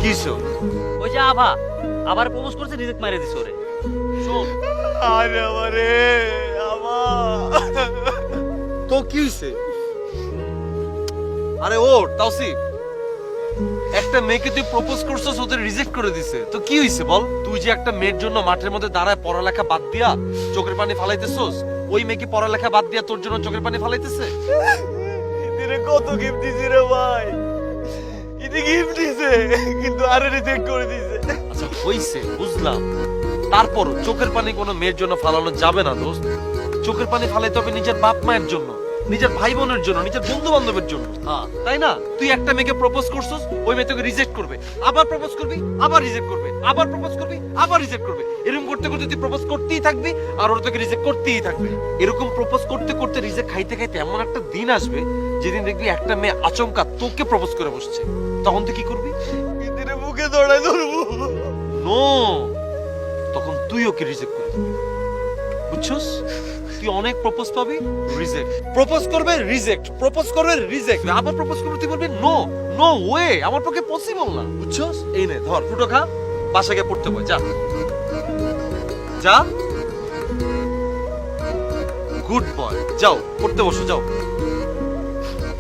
কিসো? ওই যে আভা আবার প্রপোজ করছে, রিজেক্ট মাইরে দিছে ওরে। শোন, আরে আমারে তো কি হইছে? আরে ও তাওসিফ, একটা মেয়েকে তুই প্রপোজ করছস, ওদের রিজেক্ট করে দিছে, তো কি হইছে বল? তুই যে একটা মেয়ের জন্য মাঠের মধ্যে দাঁড়ায় পড়ালেখা বাদ দিয়া চোখের পানি ফালাইতেছস, ওই মেয়েকে পড়ালেখা বাদ দিয়া তোর জন্য চোখের পানি ফালাইতেছে? ইদিরে কত গিফট দিছি রে ভাই, ইদি গিফট দিছে কিন্তু আরে রিজেক্ট করে দিছে। আচ্ছা হইছে, বুঝলাম, তারপর চোখের পানি কোনো মেয়ের জন্য ফালানো যাবে না দোস্ত। চোখের পানি ফালাইতে হবে নিজের বাপ মায়ের জন্য, নিজের ভাই বোনের জন্য, নিজের বন্ধু বান্ধবের জন্য। হ্যাঁ তাই না? তুই একটা মেয়েকে প্রপোজ করছস, ওই মেয়ে তোকে রিজেক্ট করবে, আবার প্রপোজ করবি, আবার রিজেক্ট করবে, আবার প্রপোজ করবি, আবার রিজেক্ট করবে। এরকম করতে করতে তুই প্রপোজ করতেই থাকবি, আর ওরা তোকে রিজেক্ট করতেই থাকবে। এরকম প্রপোজ করতে করতে রিজেক্ট খাইতে খাইতে এমন একটা দিন আসবে যেদিন দেখবি একটা মেয়ে আচমকা তোকে প্রপোজ করে বসছে, তখন তুই কি করবি? ইদিরে বুকে দৌড়াই ধরবো। নো, তখন তুই ওকে রিজেক্ট করে দিবি, বুঝছস? তুই অনেক প্রপোজ পাবি, রিজেক্ট, প্রপোজ করবে রিজেক্ট, প্রপোজ করবে রিজেক্ট, আবার প্রপোজ করবে, তুই বলবি নো, নো ওয়ে, আমার পক্ষে পসিবল না, বুঝছস? এই নে ধর ফুটো খা, বাসায় গিয়ে পড়তে বই, যা যা, গুড বয়, যাও পড়তে বসো, যাও।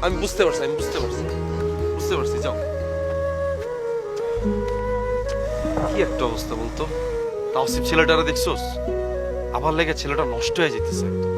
আমি বুঝতে পারছি, বুঝতে পারছি, যাও। কি একটা অবস্থা বলতো, তাওসিফ ছেলেটারা দেখছোস? আমার লেগে ছেলেটা নষ্ট হয়ে যেতেছে একদম।